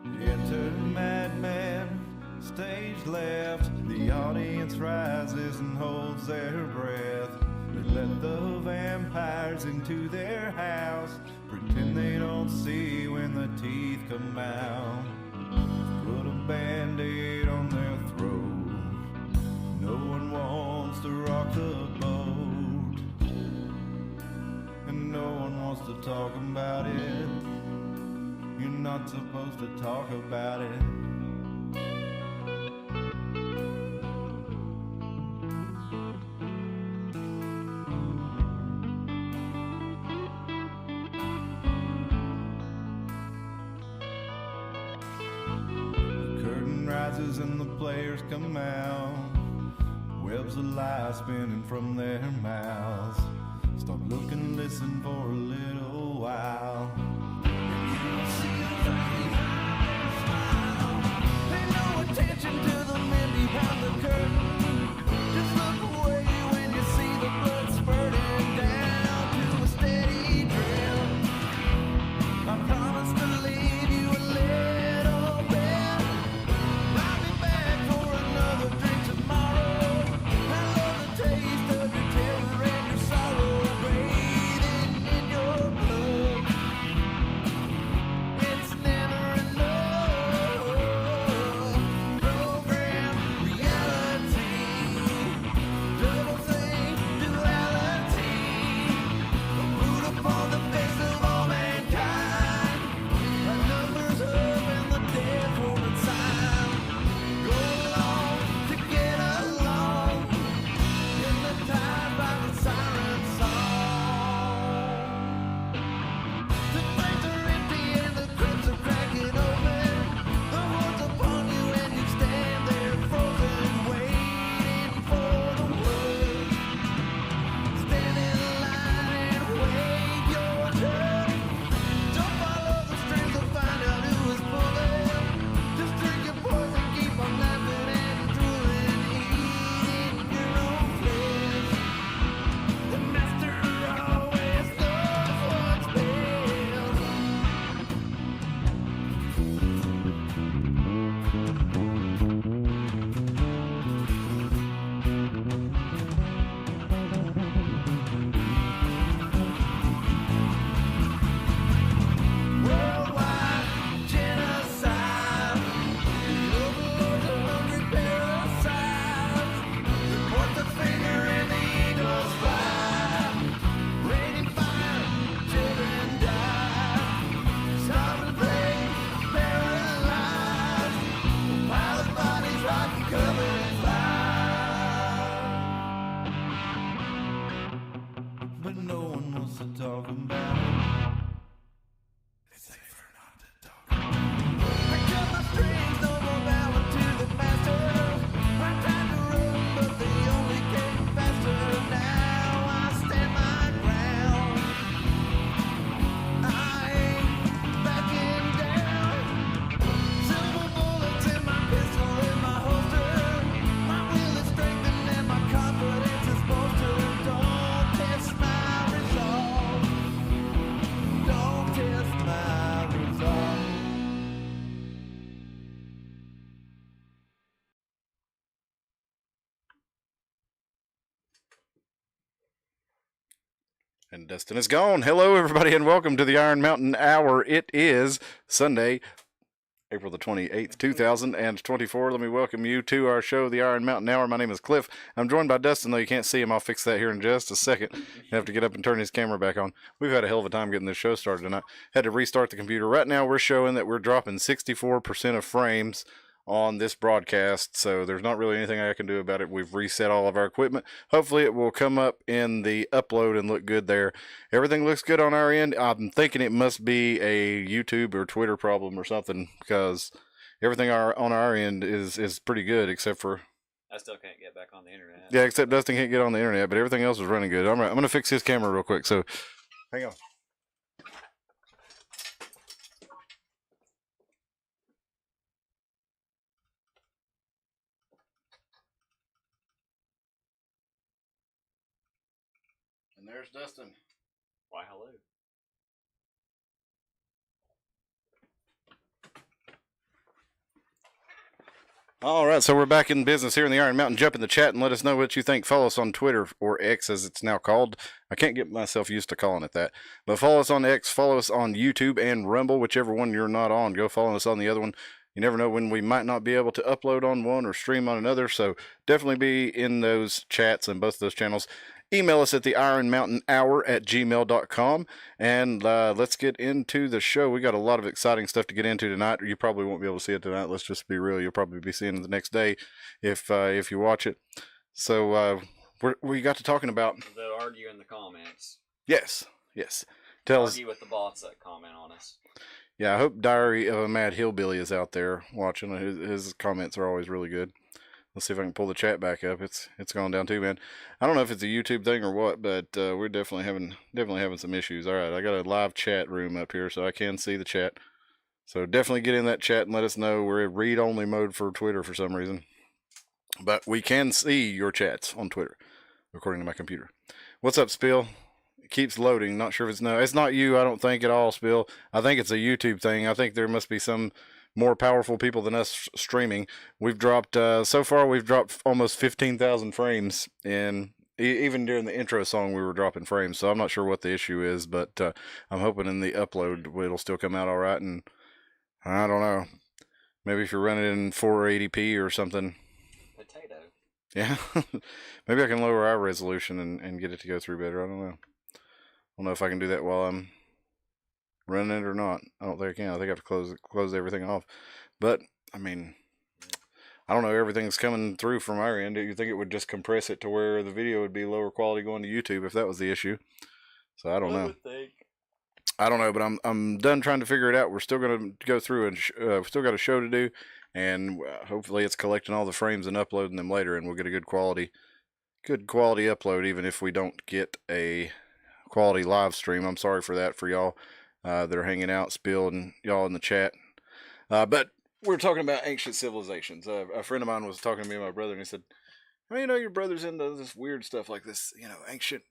Enter madman, stage left. The audience rises and holds their breath. They let the vampires into their house, pretend they don't see when the teeth come out. Put a band-aid on their throat. No one wants to rock the boat, and no one wants to talk about it. You're not supposed to talk about it. The curtain rises and the players come out. Webs of lies spinning from their mouths. Stop looking, listen for a little while. Pay no attention to the men behind the curtain. Just look away when you see the blood spurting down to a steady drip. I promise to leave you a little bit. I'll be back for another drink tomorrow. I love the taste of your terror and your sorrow breathing in your blood. It's never enough. Program reality, double think duality. Put upon the face of all mankind. Our numbers up and the dead form inside. Go along to get along. Hypnotized by the siren song. The flames are empty and the crypts are cracking open. The hordes upon you and you stand there frozen, waiting for the word. Stand in line and wait your turn. Don't follow the strings to find out who is pulling. Just drink your poison, keep on laughing and drooling, eating your own flesh. The master always knows what's best. Worldwide genocide. The overlords of hungry parasites. They point the finger and the eagles fly. Raining fire, children die. Starving plague, paralyzed. A pile of bodies rocky covered in fire. But no one wants to talk about it. It's safer not to talk about it. I cut my strings, no more bowing to the masters. I tried to run, but they only came faster. Now I stand my ground. I ain't backing down. Silver bullets in my pistol in my holster. My will is strengthened and my confidence is bolstered. Don't test my resolve. Don't test my resolve. And Dustin is gone. Hello, everybody, and welcome to the Iron Mountain Hour. It is Sunday, April the 28th, 2024. Let me welcome you to our show, the Iron Mountain Hour. My name is Cliff. I'm joined by Dustin, though you can't see him. I'll fix that here in just a second. You have to get up and turn his camera back on. We've had a hell of a time getting this show started tonight. Had to restart the computer. Right now, we're showing that we're dropping 64% of frames on this broadcast, so there's not really anything I can do about it. We've reset all of our equipment. Hopefully it will come up in the upload and look good there. Everything looks good on our end. I'm thinking it must be a YouTube or Twitter problem or something, because everything on our end is pretty good, except for I still can't get back on the internet. yeah, except Dustin can't get on the internet, but everything else is running good. I'm going to fix his camera real quick, so hang on. And there's Dustin. Why, hello. All right, so we're back in business here in the Iron Mountain. Jump in the chat and let us know what you think. Follow us on Twitter, or X as it's now called. I can't get myself used to calling it that. But follow us on X, follow us on YouTube and Rumble, whichever one you're not on. Go follow us on the other one. You never know when we might not be able to upload on one or stream on another, so definitely be in those chats and both of those channels. Email us at the ironmountainhour@gmail.com, and let's get into the show. We got a lot of exciting stuff to get into tonight. You probably won't be able to see it tonight. Let's just be real. You'll probably be seeing it the next day if you watch it. So we got to talking about... They'll argue in the comments. Yes. Tell us... Argue with the bots that comment on us. Yeah, I hope Diary of a Mad Hillbilly is out there watching. His comments are always really good. Let's see if I can pull the chat back up. It's gone down too, man. I don't know if it's a YouTube thing or what, but we're definitely having some issues. All right, I got a live chat room up here, so I can see the chat. So definitely get in that chat and let us know. We're in read-only mode for Twitter for some reason, but we can see your chats on Twitter, according to my computer. What's up, Spill? It keeps loading. Not sure if it's not you. I don't think at all, Spill. I think it's a YouTube thing. I think there must be some more powerful people than us streaming. We've dropped so far. We've dropped almost 15,000 frames, and even during the intro song, we were dropping frames. So I'm not sure what the issue is, but I'm hoping in the upload it'll still come out all right. And I don't know. Maybe if you're running in 480p or something. Potato. Yeah. Maybe I can lower our resolution and get it to go through better. I don't know. I don't know if I can do that while I'm running it or not. I don't think I can. I think I have to close everything off. But I mean, I don't know. Everything's coming through from our end. Do you think it would just compress it to where the video would be lower quality going to YouTube if that was the issue? So I don't know. I don't know, but I'm done trying to figure it out. We're still gonna go through and we've still got a show to do, and hopefully it's collecting all the frames and uploading them later, and we'll get a good quality upload, even if we don't get a quality live stream. I'm sorry for that for y'all that are hanging out, Spill, and y'all in the chat. But we're talking about ancient civilizations. A friend of mine was talking to me and my brother, and he said, "Well, you know, your brother's into this weird stuff like this, ancient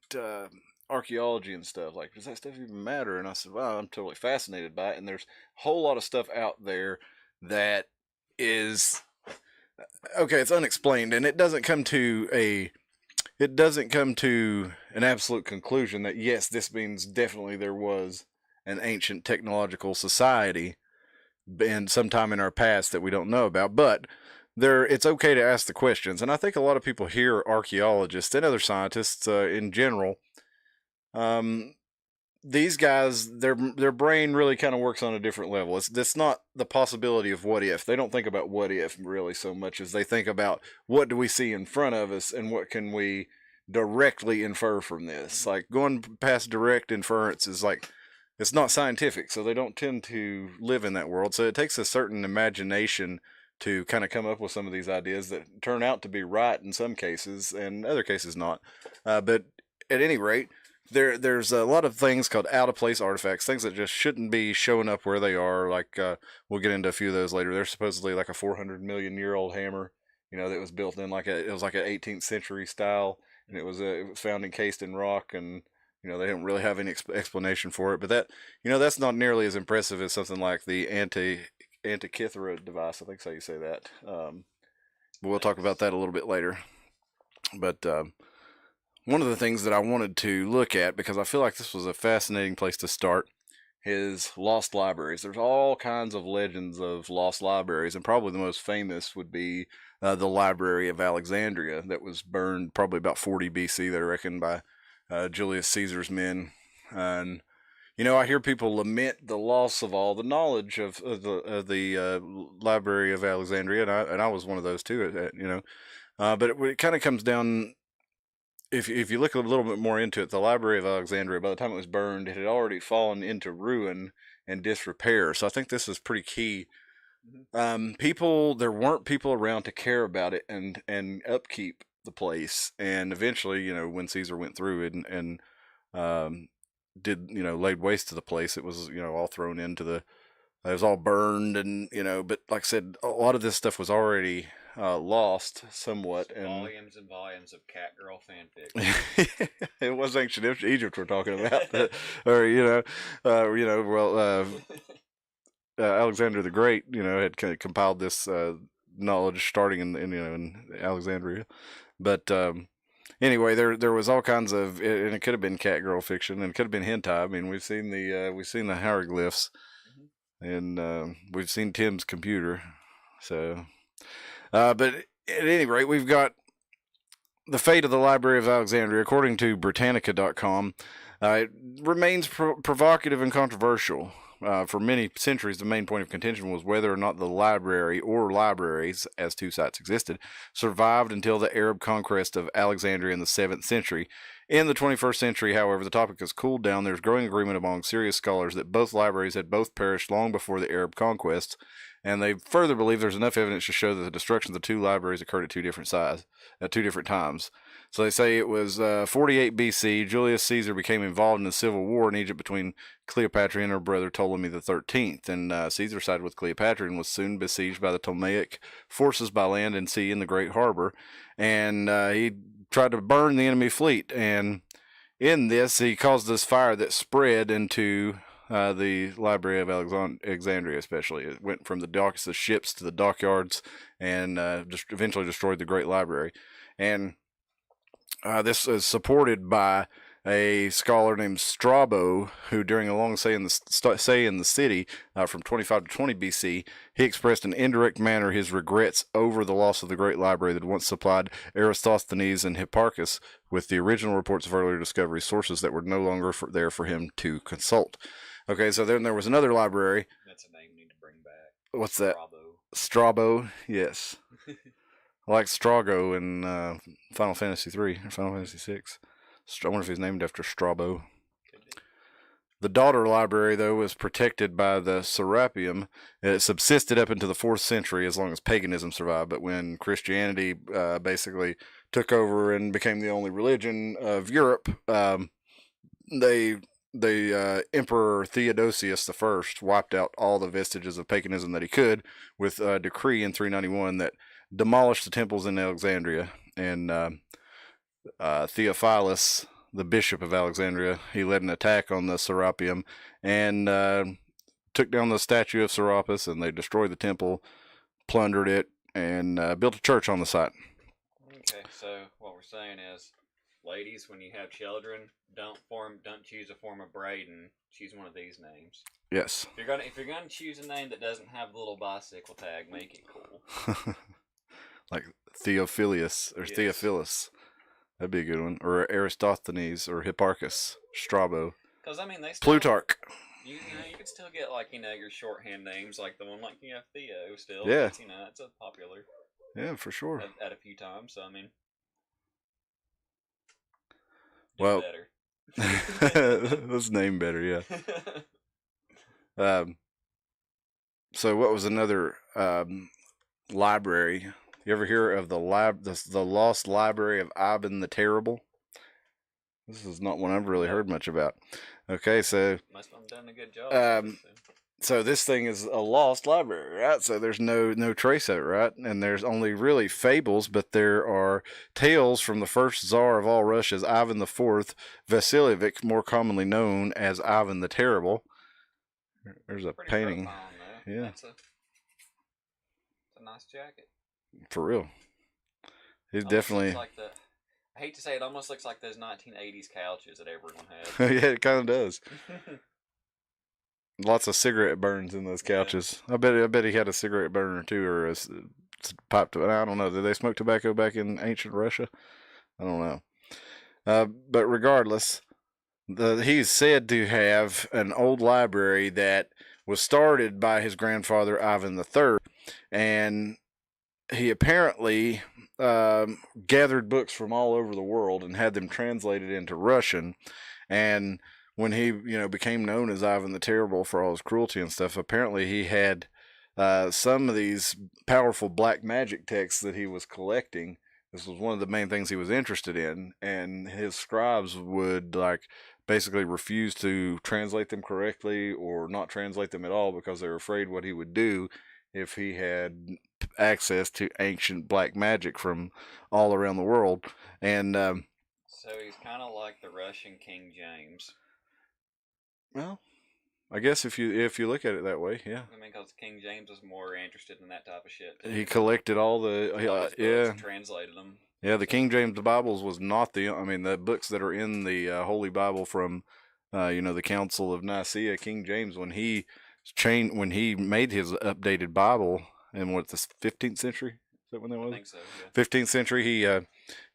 archaeology and stuff. Like, does that stuff even matter?" And I said, "Well, I'm totally fascinated by it, and there's a whole lot of stuff out there that is okay. It's unexplained, and it doesn't come to an absolute conclusion that yes, this means definitely there was an ancient technological society and sometime in our past that we don't know about, but it's okay to ask the questions." And I think a lot of people here, archaeologists and other scientists in general, these guys, their brain really kind of works on a different level. It's not the possibility of what if. They don't think about what if really so much as they think about what do we see in front of us and what can we directly infer from this. Like, going past direct inference is like, it's not scientific, so they don't tend to live in that world. So it takes a certain imagination to kind of come up with some of these ideas that turn out to be right in some cases and other cases not. But at any rate, there's a lot of things called out-of-place artifacts, things that just shouldn't be showing up where they are. Like, we'll get into a few of those later. There's supposedly like a 400 million year old hammer, that was built in it was like an 18th century style, and it was found encased in rock, and they don't really have any explanation for it. But that's not nearly as impressive as something like the Antikythera device. I think that's how you say that. But we'll talk about that a little bit later. But one of the things that I wanted to look at, because I feel like this was a fascinating place to start, is lost libraries. There's all kinds of legends of lost libraries, and probably the most famous would be the Library of Alexandria that was burned probably about 40 BC, they reckon, by Julius Caesar's men. And I hear people lament the loss of all the knowledge of the Library of Alexandria, and I was one of those too. But it kind of comes down. If you look a little bit more into it, the Library of Alexandria, by the time it was burned, it had already fallen into ruin and disrepair. So I think this is pretty key. There weren't people around to care about it and upkeep the place. And eventually, when Caesar went through it and did, laid waste to the place, it was, all thrown into it was all burned, and, but like I said, a lot of this stuff was already lost somewhat. And volumes and volumes of Catgirl fanfic. It was ancient Egypt we're talking about. Alexander the Great, had kind of compiled this knowledge starting in Alexandria. But anyway, there was all kinds of, and it could have been catgirl fiction, and it could have been hentai. I mean, we've seen the hieroglyphs, and we've seen Tim's computer. So, but at any rate, we've got the fate of the Library of Alexandria, according to Britannica.com. It remains provocative and controversial. For many centuries, the main point of contention was whether or not the library, or libraries, as two sites existed, survived until the Arab conquest of Alexandria in the 7th century. In the 21st century, however, the topic has cooled down. There's growing agreement among serious scholars that both libraries had both perished long before the Arab conquest, and they further believe there's enough evidence to show that the destruction of the two libraries occurred at two different times. So they say it was 48 BC. Julius Caesar became involved in a civil war in Egypt between Cleopatra and her brother Ptolemy XIII. And Caesar sided with Cleopatra and was soon besieged by the Ptolemaic forces by land and sea in the Great Harbor. And he tried to burn the enemy fleet. And in this, he caused this fire that spread into the Library of Alexandria, especially. It went from the docks of ships to the dockyards, and just eventually destroyed the Great Library. And this is supported by a scholar named Strabo, who during a long stay in the city from 25 to 20 BC, he expressed in indirect manner his regrets over the loss of the great library that once supplied Eratosthenes and Hipparchus with the original reports of earlier discovery, sources that were no longer there for him to consult. Okay, so then there was another library. That's a name we need to bring back. What's that? Strabo. Strabo, yes. I like Strago in Final Fantasy 3 or Final Fantasy 6. I wonder if he's named after Strabo. The daughter library, though, was protected by the Serapeum. It subsisted up into the 4th century as long as paganism survived. But when Christianity basically took over and became the only religion of Europe, the Emperor Theodosius I wiped out all the vestiges of paganism that he could with a decree in 391 that demolished the temples in Alexandria. And Theophilus, the bishop of Alexandria, he led an attack on the Serapeum and took down the statue of Serapis, and they destroyed the temple, plundered it, and built a church on the site. Okay, so what we're saying is, ladies, when you have children, don't choose a form of Braden. Choose one of these names. Yes. If you're gonna choose a name that doesn't have the little bicycle tag, make it cool. Like Theophilus or Yes. Theophilus. That'd be a good one. Or Aristophanes or Hipparchus, Strabo, Because I mean, they still, Plutarch. You could still get your shorthand names like the one Theo still. Yeah. It's, it's a popular. Yeah, for sure. At a few times, so I mean. Well, better. let's name better, yeah. So what was another library? You ever hear of the lost library of Ivan the Terrible? This is not one I've really heard much about. Okay, so Must have done a good job. so this thing is a lost library, right? So there's no trace of it, right? And there's only really fables, but there are tales from the first Tsar of all Russia's, Ivan IV Vasilievich, more commonly known as Ivan the Terrible. There's a Pretty painting. profile, though. Yeah. It's a nice jacket. For real. He's Almost definitely... looks like I hate to say it, almost looks like those 1980s couches that everyone had. Yeah, it kind of does. Lots of cigarette burns in those couches. Yeah. I bet he had a cigarette burner too, or a pipe tobacco. I don't know. Did they smoke tobacco back in ancient Russia? I don't know. But regardless, he's said to have an old library that was started by his grandfather Ivan III, and he apparently gathered books from all over the world and had them translated into Russian. And when he, became known as Ivan the Terrible for all his cruelty and stuff, apparently he had some of these powerful black magic texts that he was collecting. This was one of the main things he was interested in, and his scribes would basically refuse to translate them correctly or not translate them at all because they were afraid what he would do if he had access to ancient black magic from all around the world. And so he's kind of like the Russian King James. Well, I guess if you look at it that way, yeah. I mean, because King James was more interested in that type of shit. Too. He collected all All his books yeah. and translated them. Yeah, the King James Bibles was not I mean, the books that are in the Holy Bible from, the Council of Nicaea, King James, when he made his updated Bible in the 15th century, is that when that was? I think so. Yeah. 15th century,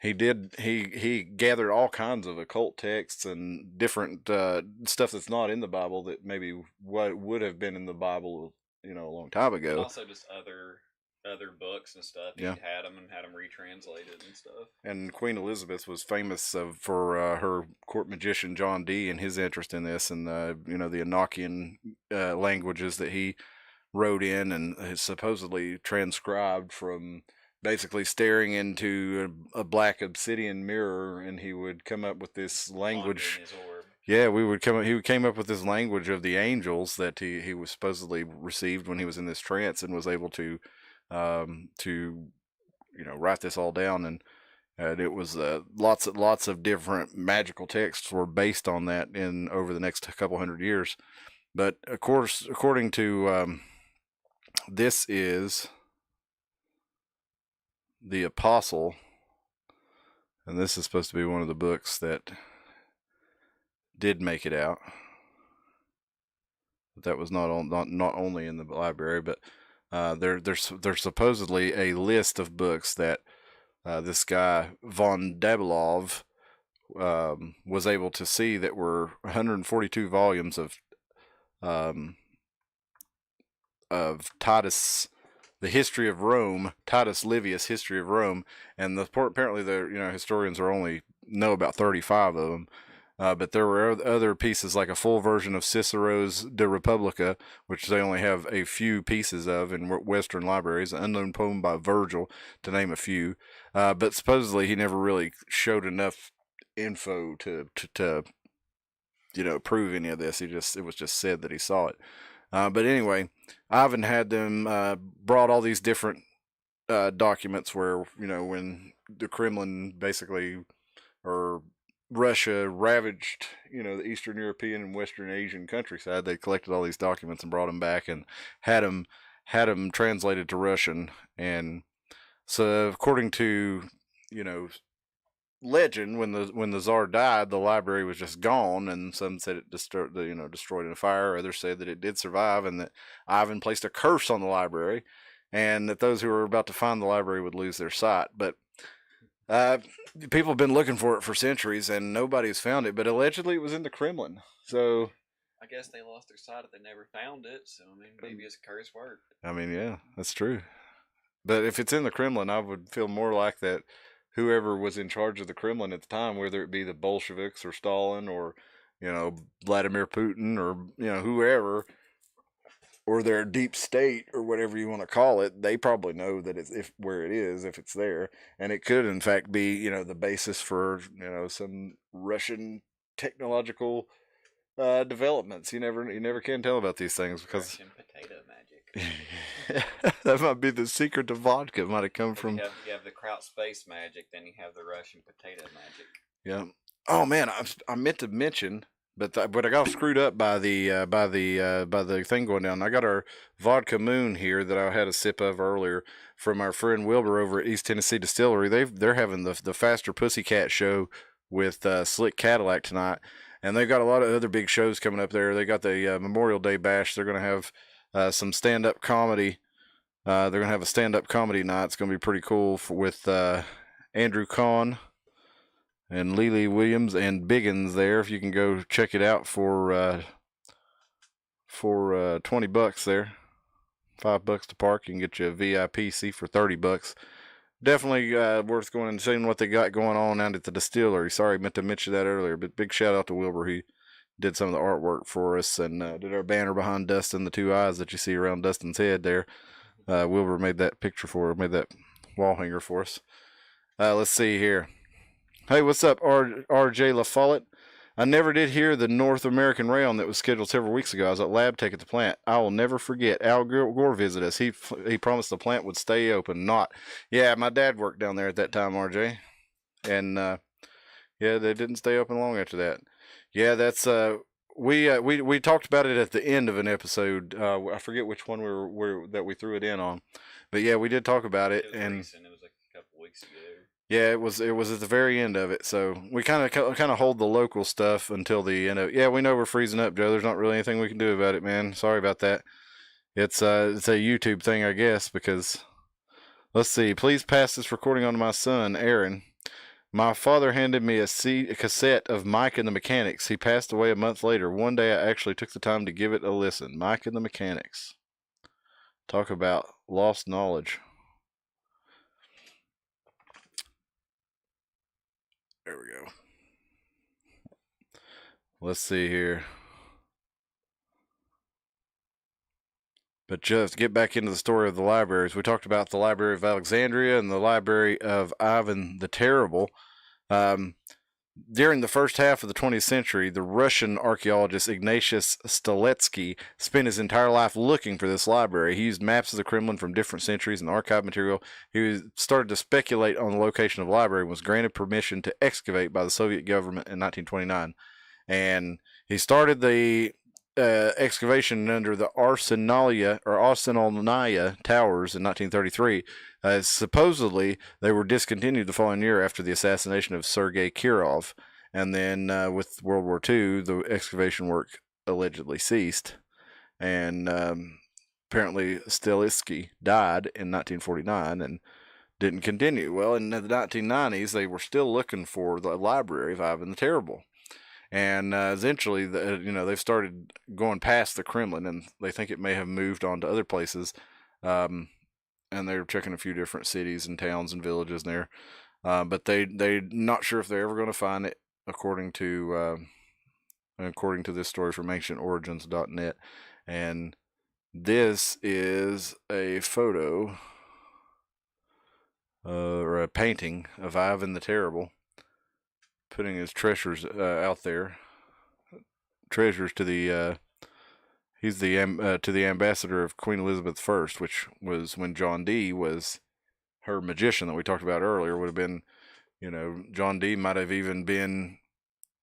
he gathered all kinds of occult texts and different stuff that's not in the Bible that maybe what would have been in the Bible, a long time ago. And also just other books and stuff. Yeah. He had them retranslated and stuff. And Queen Elizabeth was famous for her court magician John Dee and his interest in this, and the Enochian languages that he wrote in and has supposedly transcribed from basically staring into a black obsidian mirror, and he would come up with this language. Yeah, he came up with this language of the angels that he was supposedly received when he was in this trance, and was able to write this all down, and it was lots of different magical texts were based on that in over the next couple hundred years. But of course, according to this is the Apostle, and this is supposed to be one of the books that did make it out. That was not only in the library, but there's supposedly a list of books that this guy von Dabilov was able to see that were 142 volumes of Titus, the history of Rome, Titus Livius' history of Rome, and apparently the historians only know about 35 of them. But there were other pieces, like a full version of Cicero's De Republica, which they only have a few pieces of in Western libraries, an unknown poem by Virgil, to name a few. But supposedly he never really showed enough info to prove any of this. It was just said that he saw it. But anyway, Ivan had them brought all these different documents where, when the Kremlin basically, or Russia ravaged, the Eastern European and Western Asian countryside, they collected all these documents and brought them back and had them translated to Russian. And so, according to, legend, when the Tsar died, the library was just gone, and some said it destroyed in a fire. Others said that it did survive, and that Ivan placed a curse on the library, and that those who were about to find the library would lose their sight. But people have been looking for it for centuries, and nobody's found it. But allegedly, it was in the Kremlin. So I guess they lost their sight if they never found it. So maybe it's a curse word. Yeah, that's true. But if it's in the Kremlin, I would feel more like that whoever was in charge of the Kremlin at the time, whether it be the Bolsheviks or Stalin or, Vladimir Putin or, whoever, or their deep state or whatever you want to call it, they probably know that where it is, if it's there. And it could, in fact, be, the basis for, some Russian technological developments. You never can tell about these things, because Russian potato magic. that might be the secret to vodka. It might have come from. You have the Kraut space magic, then you have the Russian potato magic. Yeah. Oh man, I meant to mention, but I got screwed up by the thing going down. I got our vodka Moon here that I had a sip of earlier from our friend Wilbur over at East Tennessee Distillery. They're having the Faster Pussycat show with Slick Cadillac tonight, and they've got a lot of other big shows coming up there. They got the Memorial Day Bash. They're going to have some stand-up comedy. They're going to have a stand-up comedy night. It's going to be pretty cool with Andrew Kahn and Lily Williams and Biggins there. If you can go check it out for $20 there, $5 to park. You can get you a VIP seat for $30. Definitely worth going and seeing what they got going on out at the distillery. Sorry, I meant to mention that earlier, but big shout out to Wilbur. He did some of the artwork for us and did our banner behind Dustin, the two eyes that you see around Dustin's head there. Wilbur made that made that wall hanger for us. Let's see here. Hey, what's up, R.J. LaFollette? I never did hear the North American Rayon that was scheduled several weeks ago. I was at lab tech at the plant. I will never forget. Al Gore visited us. He promised the plant would stay open. Yeah, my dad worked down there at that time, R.J. And, yeah, they didn't stay open long after that. Yeah, that's we talked about it at the end of an episode. I forget which one that we threw it in on, but yeah, we did talk about it, It was and recent. It was like a couple weeks ago. yeah, it was at the very end of it. So we kind of hold the local stuff until the end of. Yeah, we know we're freezing up, Joe. There's not really anything we can do about it, man. Sorry about that. It's a YouTube thing, I guess, because let's see. Please pass this recording on to my son, Aaron. My father handed me a cassette of Mike and the Mechanics. He passed away a month later. One day I actually took the time to give it a listen. Mike and the Mechanics. Talk about lost knowledge. There we go. Let's see here. But just get back into the story of the libraries. We talked about the Library of Alexandria and the Library of Ivan the Terrible. During the first half of the 20th century, the Russian archaeologist Ignatius Stiletsky spent his entire life looking for this library. He used maps of the Kremlin from different centuries and archive material. He started to speculate on the location of the library and was granted permission to excavate by the Soviet government in 1929. And he started the excavation under the Arsenalaya Towers in 1933. Supposedly, they were discontinued the following year after the assassination of Sergei Kirov. And then with World War II, the excavation work allegedly ceased. And apparently, Stiletsky died in 1949 and didn't continue. Well, in the 1990s, they were still looking for the Library of Ivan the Terrible. And eventually, they've started going past the Kremlin, and they think it may have moved on to other places. And they're checking a few different cities and towns and villages there, but they're not sure if they're ever going to find it, according to this story from AncientOrigins.net. And this is a photo or a painting of Ivan the Terrible, putting his treasures out there. Treasures to the he's the to the ambassador of Queen Elizabeth I, which was when John Dee was her magician that we talked about earlier. Would have been, John Dee might have even been.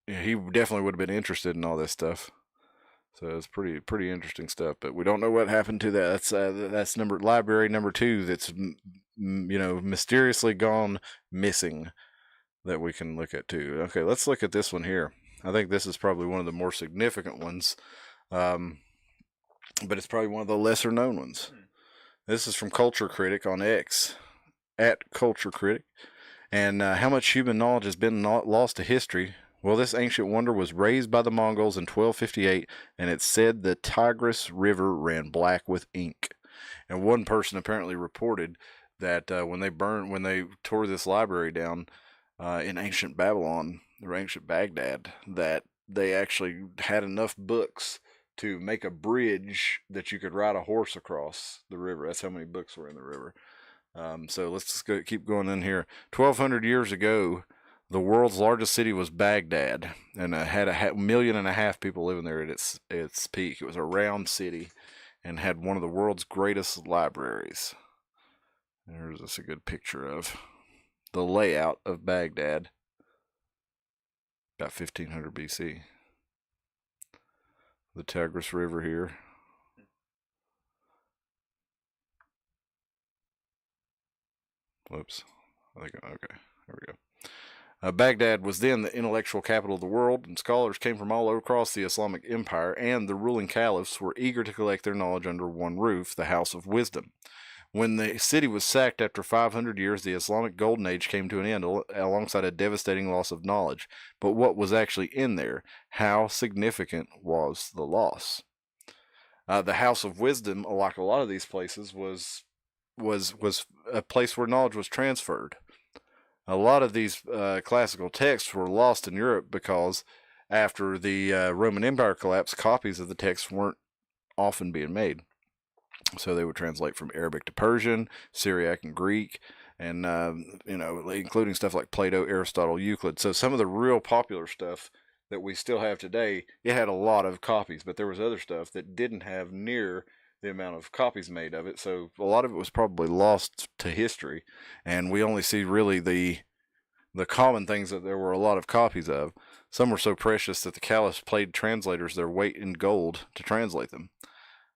He definitely would have been interested in all this stuff. So it's pretty interesting stuff. But we don't know what happened to that. That's library number 2. That's mysteriously gone missing. That we can look at too. Okay, let's look at this one here. I think this is probably one of the more significant ones, but it's probably one of the lesser known ones. This is from Culture Critic on X, at Culture Critic, and how much human knowledge has been lost to history. Well, this ancient wonder was raised by the Mongols in 1258, and it's said the Tigris River ran black with ink. And one person apparently reported that when they tore this library down, in ancient Babylon or ancient Baghdad, that they actually had enough books to make a bridge that you could ride a horse across the river. That's how many books were in the river. So let's just keep going in here. 1,200 years ago, the world's largest city was Baghdad, and had 1.5 million people living there at its peak. It was a round city and had one of the world's greatest libraries. There's just a good picture of the layout of Baghdad, about 1500 BC. The Tigris River here. Whoops. Okay, there we go. Baghdad was then the intellectual capital of the world, and scholars came from all across the Islamic Empire, and the ruling caliphs were eager to collect their knowledge under one roof, the House of Wisdom. When the city was sacked after 500 years, the Islamic Golden Age came to an end alongside a devastating loss of knowledge. But what was actually in there? How significant was the loss? The House of Wisdom, like a lot of these places, was a place where knowledge was transferred. A lot of these classical texts were lost in Europe because after the Roman Empire collapsed, copies of the texts weren't often being made. So they would translate from Arabic to Persian, Syriac, and Greek, and including stuff like Plato, Aristotle, Euclid. So some of the real popular stuff that we still have today, it had a lot of copies, but there was other stuff that didn't have near the amount of copies made of it. So a lot of it was probably lost to history, and we only see really the the common things that there were a lot of copies of. Some were so precious that the caliphs paid translators their weight in gold to translate them.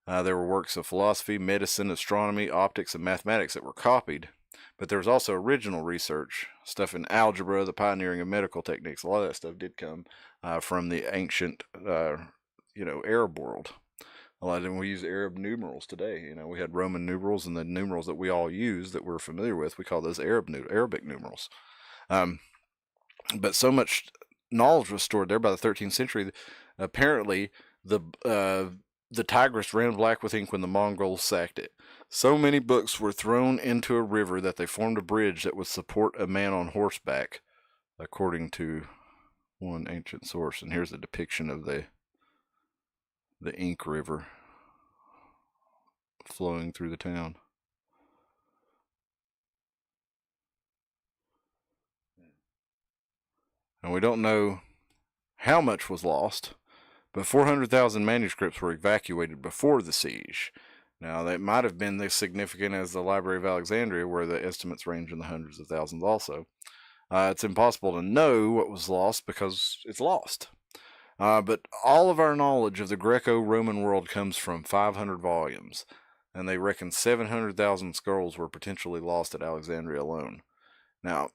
There were works of philosophy, medicine, astronomy, optics, and mathematics that were copied. But there was also original research, stuff in algebra, the pioneering of medical techniques. A lot of that stuff did come from the ancient, Arab world. A lot of them, we use Arab numerals today. We had Roman numerals, and the numerals that we all use that we're familiar with, we call those Arabic numerals. But so much knowledge was stored there by the 13th century. Apparently, the Tigris ran black with ink when the Mongols sacked it. So many books were thrown into a river that they formed a bridge that would support a man on horseback, according to one ancient source. And here's a depiction of the ink river flowing through the town. And we don't know how much was lost, but 400,000 manuscripts were evacuated before the siege. Now, that might have been as significant as the Library of Alexandria, where the estimates range in the hundreds of thousands also. It's impossible to know what was lost because it's lost. But all of our knowledge of the Greco-Roman world comes from 500 volumes, and they reckon 700,000 scrolls were potentially lost at Alexandria alone. Now,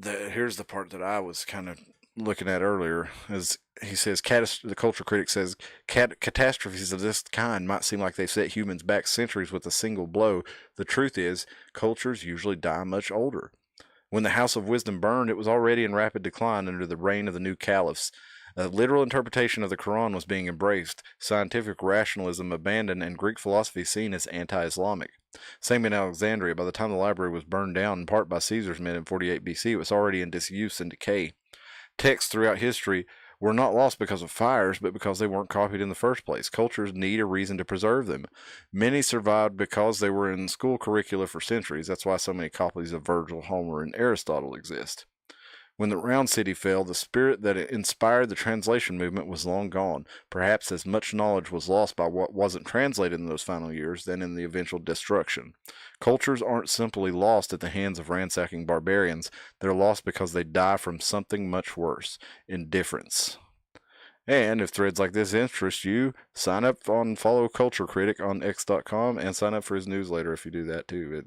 here's the part that I was kind of looking at earlier, as he says, the culture critic says, catastrophes of this kind might seem like they set humans back centuries with a single blow. The truth is, cultures usually die much older. When the House of Wisdom burned, it was already in rapid decline under the reign of the new caliphs. A literal interpretation of the Quran was being embraced, scientific rationalism abandoned, and Greek philosophy seen as anti-Islamic. Same in Alexandria. By the time the library was burned down in part by Caesar's men in 48 BC, it was already in disuse and decay. Texts throughout history were not lost because of fires, but because they weren't copied in the first place. Cultures need a reason to preserve them. Many survived because they were in school curricula for centuries. That's why so many copies of Virgil, Homer, and Aristotle exist. When the Round City fell, the spirit that inspired the translation movement was long gone. Perhaps as much knowledge was lost by what wasn't translated in those final years than in the eventual destruction. Cultures aren't simply lost at the hands of ransacking barbarians. They're lost because they die from something much worse: indifference. And if threads like this interest you, sign up follow Culture Critic on X.com and sign up for his newsletter if you do that too.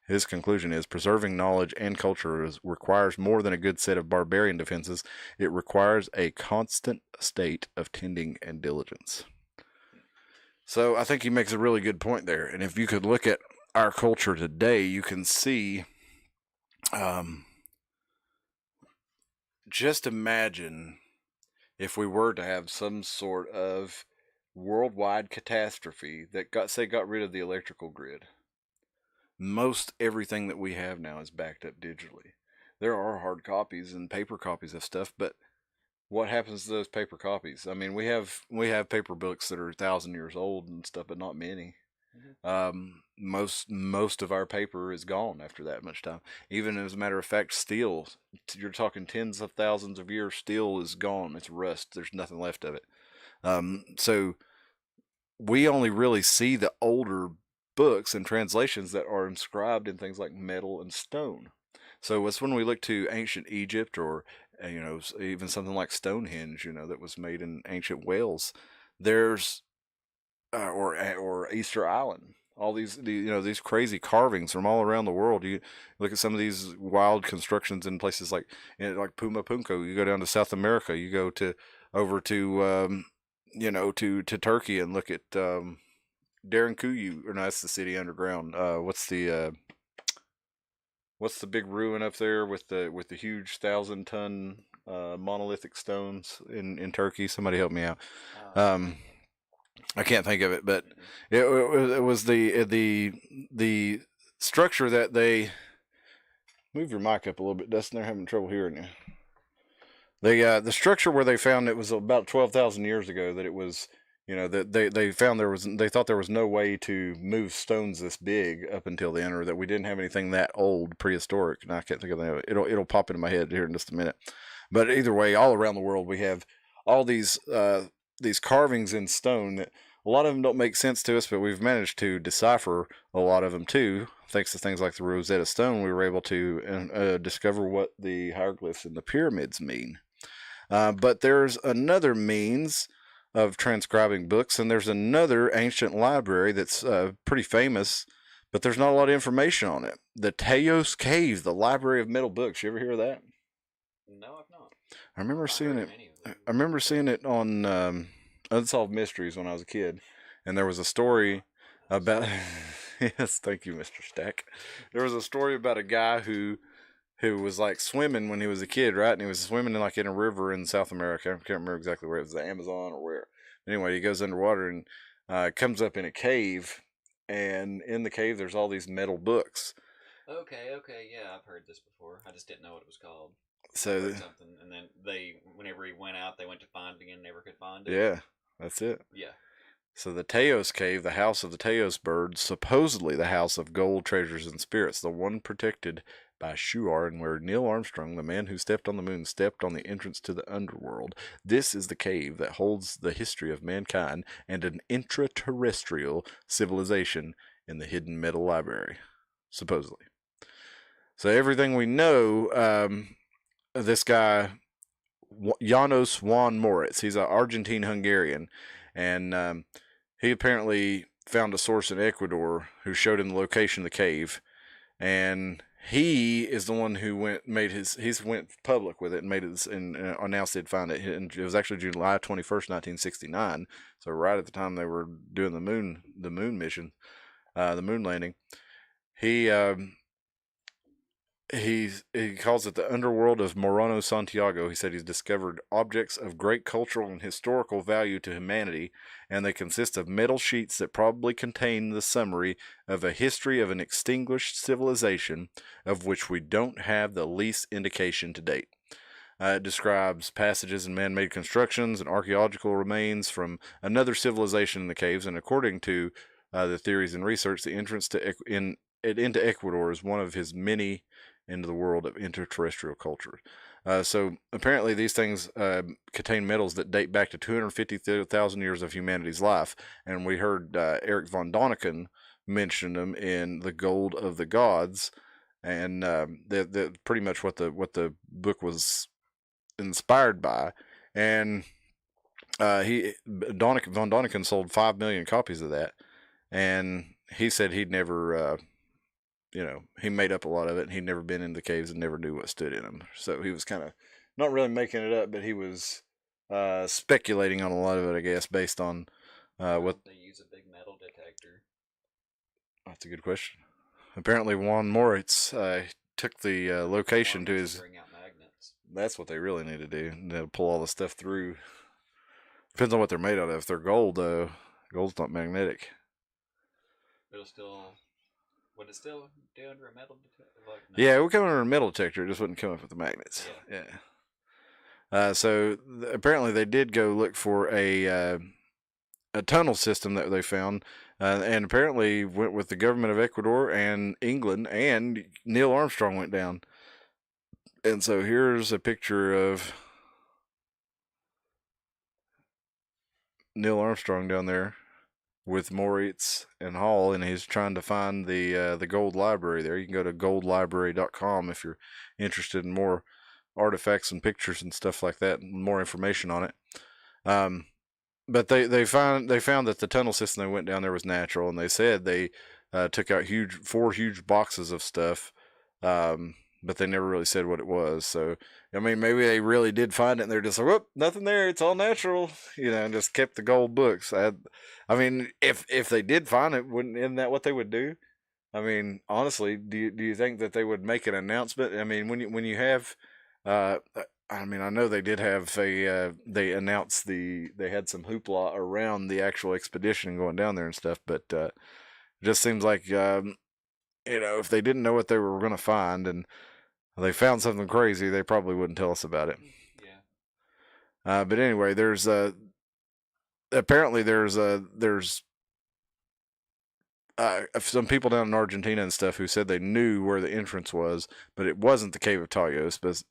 His conclusion is preserving knowledge and culture requires more than a good set of barbarian defenses. It requires a constant state of tending and diligence. So I think he makes a really good point there. And if you could look at our culture today, you can see, just imagine if we were to have some sort of worldwide catastrophe that got rid of the electrical grid. Most everything that we have now is backed up digitally. There are hard copies and paper copies of stuff, but what happens to those paper copies? I mean, we have paper books that are 1,000 years old and stuff, but not many. Most of our paper is gone after that much time. Even as a matter of fact, steel, you're talking tens of thousands of years, steel is gone. It's rust. There's nothing left of it. So we only really see the older books and translations that are inscribed in things like metal and stone. So it's when we look to ancient Egypt, or even something like Stonehenge, that was made in ancient Wales. There's or Easter Island. All these crazy carvings from all around the world. You look at some of these wild constructions in places like Puma Punko. You go down to South America. You go over to Turkey and look at Derinkuyu, or no, that's the city underground. What's the big ruin up there with the huge 1,000-ton monolithic stones in Turkey? Somebody help me out. I can't think of it, but it was the structure that they... Move your mic up a little bit, Dustin. They're having trouble hearing you. The structure where they found it was about 12,000 years ago. That it was, that they found they thought there was no way to move stones this big up until then, or that we didn't have anything that old, prehistoric. And I can't think of that. It'll pop into my head here in just a minute. But either way, all around the world we have all these carvings in stone that a lot of them don't make sense to us, but we've managed to decipher a lot of them too. Thanks to things like the Rosetta Stone, we were able to discover what the hieroglyphs in the pyramids mean. But there's another means of transcribing books, and there's another ancient library that's pretty famous, but there's not a lot of information on it. The Teos Cave, the Library of Metal Books. You ever hear of that? No, I've not. I remember I've seeing heard it. of any of them. I remember seeing it on Unsolved Mysteries when I was a kid, and there was a story about. Yes, thank you, Mr. Stack. There was a story about a guy who was like swimming when he was a kid, right? And he was swimming in a river in South America. I can't remember exactly where it was, the Amazon or where. Anyway, he goes underwater and comes up in a cave, and in the cave there's all these metal books. Okay, yeah, I've heard this before. I just didn't know what it was called. So Heard something, and then whenever he went out, they went to find it again, never could find it. yeah, that's it. Yeah. So the Teos Cave, the house of the Teos birds, supposedly the house of gold, treasures, and spirits, the one protected by Shuar, and where Neil Armstrong, the man who stepped on the moon, stepped on the entrance to the underworld. This is the cave that holds the history of mankind and an intraterrestrial civilization in the hidden metal library, supposedly. So everything we know, this guy, Janos Juan Moritz, he's an Argentine-Hungarian, and he apparently found a source in Ecuador who showed him the location of the cave, and he is the one who went public with it and made it and announced they'd find it. And it was actually July 21st, 1969. So right at the time they were doing the moon mission, the moon landing. He calls it the underworld of Morano Santiago. He said he's discovered objects of great cultural and historical value to humanity, and they consist of metal sheets that probably contain the summary of a history of an extinguished civilization of which we don't have the least indication to date. It describes passages and man-made constructions and archaeological remains from another civilization in the caves, and according to the theories and research, the entrance into Ecuador is one of his many into the world of interterrestrial culture. So apparently these things contain metals that date back to 250,000 years of humanity's life, and we heard Eric von Däniken mention them in The Gold of the Gods, and they're pretty much what the book was inspired by. And von Däniken sold 5 million copies of that, and he said he'd never he made up a lot of it, and he'd never been in the caves and never knew what stood in them. So he was kind of not really making it up, but he was speculating on a lot of it, I guess, based on what. They use a big metal detector. That's a good question. Apparently, Juan Moritz took the location to his. Bring out magnets. That's what they really need to do. They'll pull all the stuff through. Depends on what they're made out of. If they're gold, though, gold's not magnetic. Would it still do under a metal detector? Like, no. Yeah, it would come under a metal detector. It just wouldn't come up with the magnets. Yeah. So apparently they did go look for a tunnel system that they found, and apparently went with the government of Ecuador and England, and Neil Armstrong went down. And so here's a picture of Neil Armstrong down there with Moritz and Hall, and he's trying to find the gold library there. You can go to goldlibrary.com if you're interested in more artifacts and pictures and stuff like that, and more information on it. But they found that the tunnel system they went down there was natural, and they said they took out 4 huge boxes of stuff, but they never really said what it was. So I mean, maybe they really did find it, and they're just like, whoop, nothing there, it's all natural, and just kept the gold books. I mean, if they did find it, isn't that what they would do? I mean, honestly, do you think that they would make an announcement? I mean, when you have, I mean, I know they did have they announced they had some hoopla around the actual expedition going down there and stuff, but it just seems like, if they didn't know what they were going to find and they found something crazy, they probably wouldn't tell us about it. Yeah. But anyway, there's apparently there's some people down in Argentina and stuff who said they knew where the entrance was, but it wasn't the Cave of Talos. But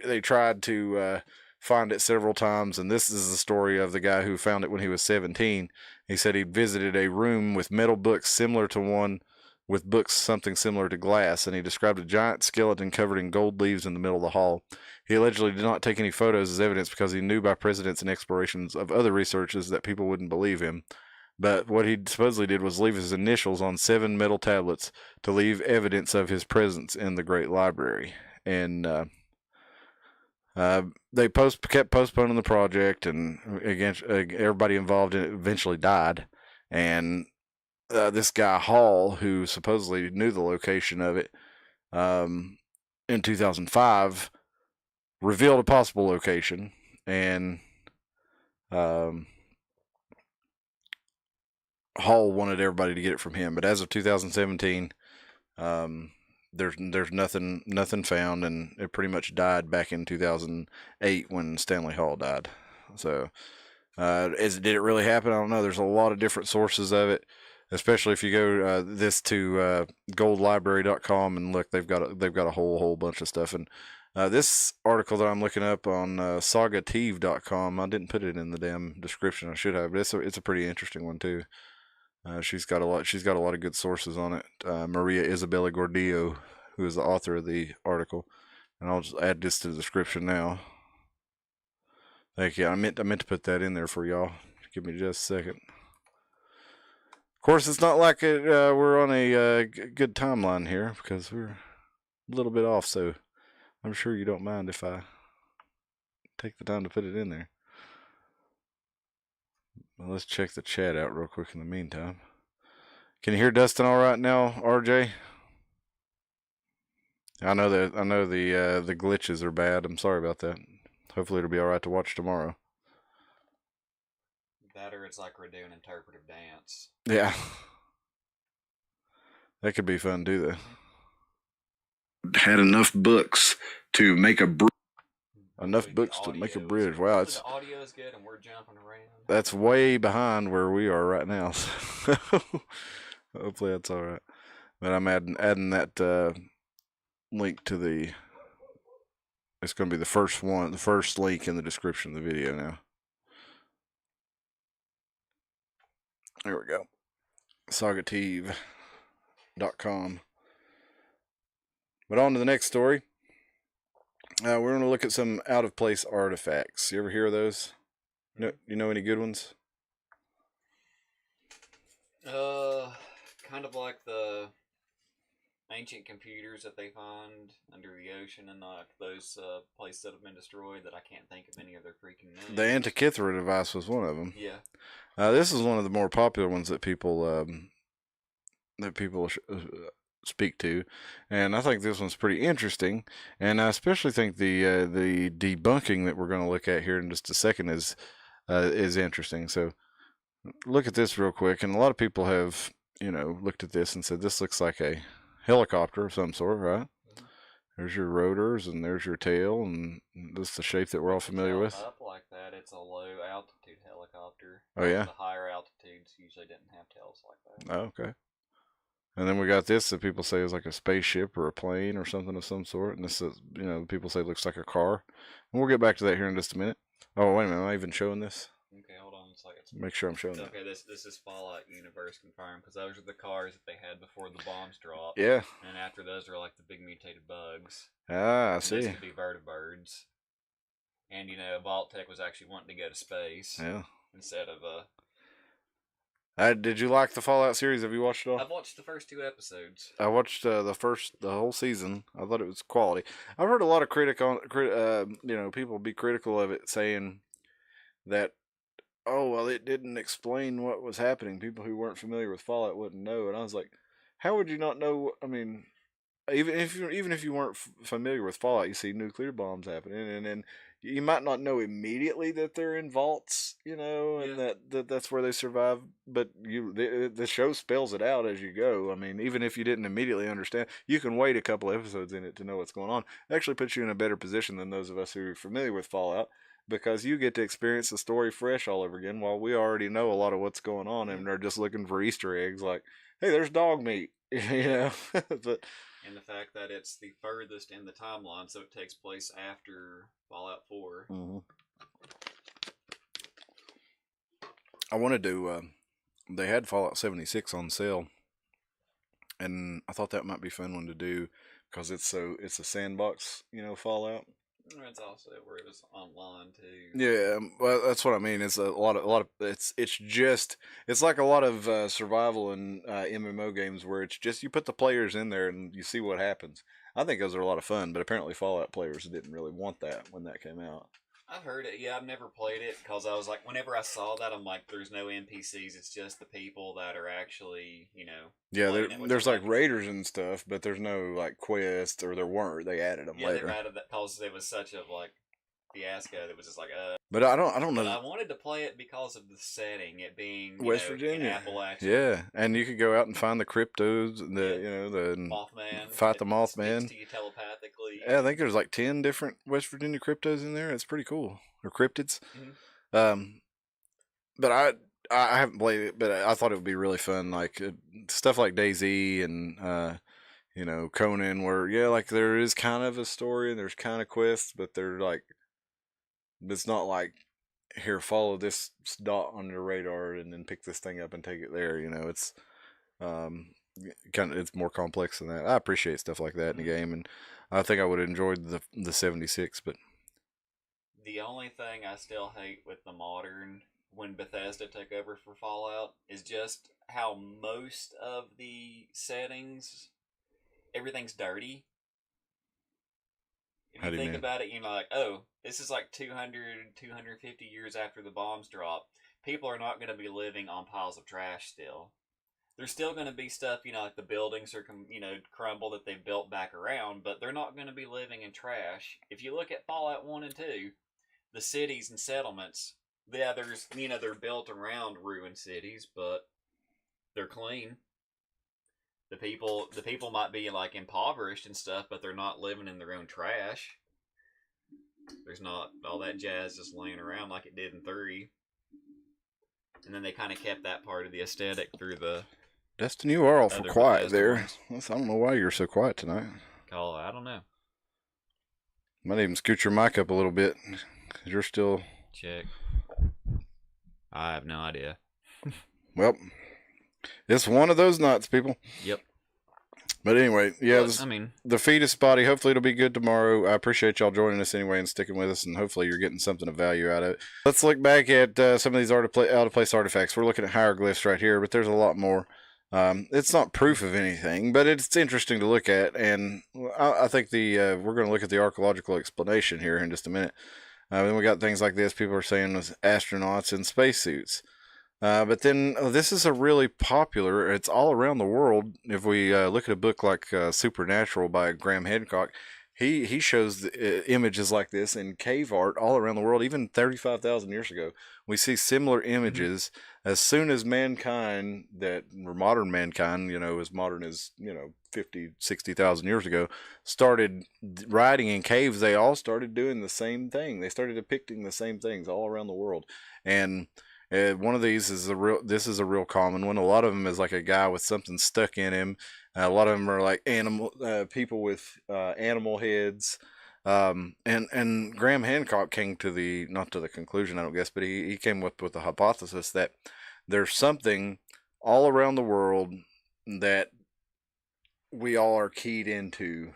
they tried to find it several times, and this is the story of the guy who found it when he was 17. He said he visited a room with metal books similar to one with books something similar to glass, and he described a giant skeleton covered in gold leaves in the middle of the hall. He allegedly did not take any photos as evidence because he knew by precedents and explorations of other researchers that people wouldn't believe him. But what he supposedly did was leave his initials on 7 metal tablets to leave evidence of his presence in the Great Library. And they kept postponing the project, and again, everybody involved in it eventually died. And this guy Hall, who supposedly knew the location of it, in 2005, revealed a possible location, and Hall wanted everybody to get it from him. But as of 2017, there's nothing found, and it pretty much died back in 2008 when Stanley Hall died. So, did it really happen? I don't know. There's a lot of different sources of it, especially if you go to goldlibrary.com and look. They've got a whole bunch of stuff. And this article that I'm looking up on sagative.com, I didn't put it in the damn description. I should have, but it's a pretty interesting one too. She's got a lot of good sources on it. Maria Isabella Gordillo, who is the author of the article, and I'll just add this to the description now. Thank you. I meant to put that in there for y'all. Give me just a second. Of course, it's not like we're on a good timeline here because we're a little bit off. So I'm sure you don't mind if I take the time to put it in there. Well, let's check the chat out real quick in the meantime. Can you hear Dustin all right now, RJ? I know the glitches are bad. I'm sorry about that. Hopefully it'll be all right to watch tomorrow. That or it's like we're doing interpretive dance. Yeah. That could be fun too, though. Had enough books to make a bridge. Enough books to make a bridge. Wow, it's the audio is good and we're jumping around. That's way behind where we are right now. So hopefully that's all right. But I'm adding that link to the. It's going to be the first link in the description of the video now. There we go. Sagative.com. But on to the next story. We're going to look at some out-of-place artifacts. You ever hear of those? You know any good ones? Kind of like the ancient computers that they find under the ocean, and like those places that have been destroyed that I can't think of any of their freaking names. The Antikythera device was one of them. Yeah. This is one of the more popular ones that people speak to, and I think this one's pretty interesting. And I especially think the debunking that we're going to look at here in just a second is interesting. So look at this real quick, and a lot of people have looked at this and said this looks like a helicopter of some sort, right? Mm-hmm. There's your rotors, and there's your tail, and this is the shape that we're all familiar with. Up like that, it's a low altitude helicopter. Oh yeah. The higher altitudes usually didn't have tails like that. Oh, okay. And then we got this that people say is like a spaceship or a plane or something of some sort. And this is, people say it looks like a car. And we'll get back to that here in just a minute. Oh, wait a minute. Am I even showing this? Okay, hold on a second. Make sure I'm showing that. Okay, this is Fallout Universe confirmed, because those are the cars that they had before the bombs dropped. Yeah. And after those are like the big mutated bugs. Ah, I see. This could be vertibirds. And, Vault-Tec was actually wanting to go to space. Yeah. Instead of did you like the Fallout series? Have you watched it all? I've watched the first 2 episodes. I watched the whole season. I thought it was quality. I've heard a lot of people be critical of it, saying that, oh well, it didn't explain what was happening. People who weren't familiar with Fallout wouldn't know. And I was like, how would you not know? I mean, even if you weren't familiar with Fallout, you see nuclear bombs happening, and you might not know immediately that they're in vaults, and that's where they survive. But the show spells it out as you go. I mean, even if you didn't immediately understand, you can wait a couple episodes in it to know what's going on. It actually puts you in a better position than those of us who are familiar with Fallout, because you get to experience the story fresh all over again, while we already know a lot of what's going on, and they're just looking for Easter eggs like, hey, there's dog meat, But and the fact that it's the furthest in the timeline, so it takes place after Fallout 4. Mm-hmm. I wanted to. They had Fallout 76 on sale, and I thought that might be a fun one to do because it's a sandbox, Fallout. It's also where it was online too. Yeah, well, that's what I mean. It's a lot of it's like a lot of survival and MMO games where it's just you put the players in there and you see what happens. I think those are a lot of fun, but apparently Fallout players didn't really want that when that came out. I've heard it. Yeah, I've never played it because I was like, whenever I saw that, I'm like, there's no NPCs. It's just the people that are actually, Yeah, there's like like raiders and stuff, but there's no like quests, or there weren't. They added them yeah, later. they added that because it was such a fiasco. That was just like But I don't But know. I wanted to play it because of the setting, it being West in Virginia. Appalachia. Yeah, and you could go out and find the cryptos, and the Mothman. fight the It Mothman. speaks to you telepathically. Yeah, I think there's like 10 different West Virginia cryptos in there. It's pretty cool, or cryptids. Mhm. But I haven't played it, but I thought it would be really fun, like stuff like DayZ and Conan, where like there is kind of a story and there's kind of quests, but they're like, it's not like, here, follow this dot on your radar and then pick this thing up and take it there. It's it's more complex than that. I appreciate stuff like that in the game, and I think I would have enjoyed the 76, but The only thing I still hate with the modern, when Bethesda took over for Fallout, is just how most of the settings, everything's dirty. If How you do you think mean? about it, you're like, oh, this is like 200, 250 years after the bombs drop. People are not going to be living on piles of trash still. There's still going to be stuff, like the buildings are, crumble that they've built back around, but they're not going to be living in trash. If you look at Fallout 1 and 2, the cities and settlements, yeah, there's, they're built around ruined cities, but they're clean. The people might be like impoverished and stuff, but they're not living in their own trash. There's not all that jazz just laying around like it did in 3. And then they kind of kept that part of the aesthetic through the. Dustin, you are awful Other quiet Bethesda there. ones. I don't know why you're so quiet tonight. Oh, I don't know. Might even scoot your mic up a little bit, because you're still. Check. I have no idea. Well, it's one of those nights, people. Yep. But anyway, yeah, Well, the feed is spotty. Hopefully it'll be good tomorrow. I appreciate y'all joining us anyway and sticking with us, and hopefully you're getting something of value out of it. Let's look back at some of these out-of-place artifacts. We're looking at hieroglyphs right here, but there's a lot more. It's not proof of anything, but it's interesting to look at, and I think we're going to look at the archaeological explanation here in just a minute. Then we got things like this. People are saying was astronauts in spacesuits. But then this is a really popular, it's all around the world. If we look at a book like Supernatural by Graham Hancock, he shows images like this in cave art all around the world, even 35,000 years ago. We see similar images as soon as mankind, or modern mankind, as modern as, 50, 60,000 years ago, started writing in caves. They all started doing the same thing. They started depicting the same things all around the world. And one of these is this is a real common one. A lot of them is like a guy with something stuck in him. A lot of them are like people with animal heads. And Graham Hancock came to not to the conclusion, I don't guess, but he came with the hypothesis that there's something all around the world that we all are keyed into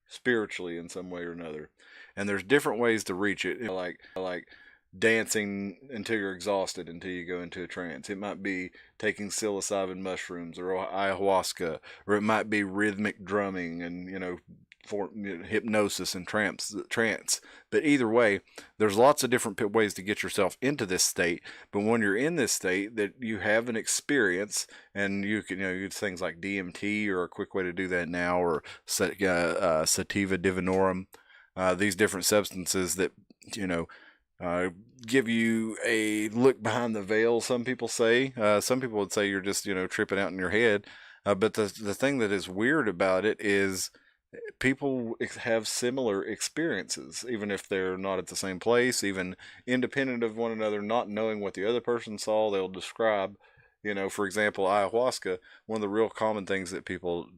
spiritually in some way or another. And there's different ways to reach it. Like dancing until you're exhausted, until you go into a trance. It might be taking psilocybin mushrooms or ayahuasca, or it might be rhythmic drumming and hypnosis and trance. But either way, there's lots of different ways to get yourself into this state. But when you're in this state, that you have an experience, and you can use things like DMT, or a quick way to do that now, or sativa divinorum, these different substances that give you a look behind the veil, some people say. Some people would say you're just, tripping out in your head. But the thing that is weird about it is people have similar experiences, even if they're not at the same place, even independent of one another, not knowing what the other person saw, they'll describe, For example, ayahuasca, one of the real common things that people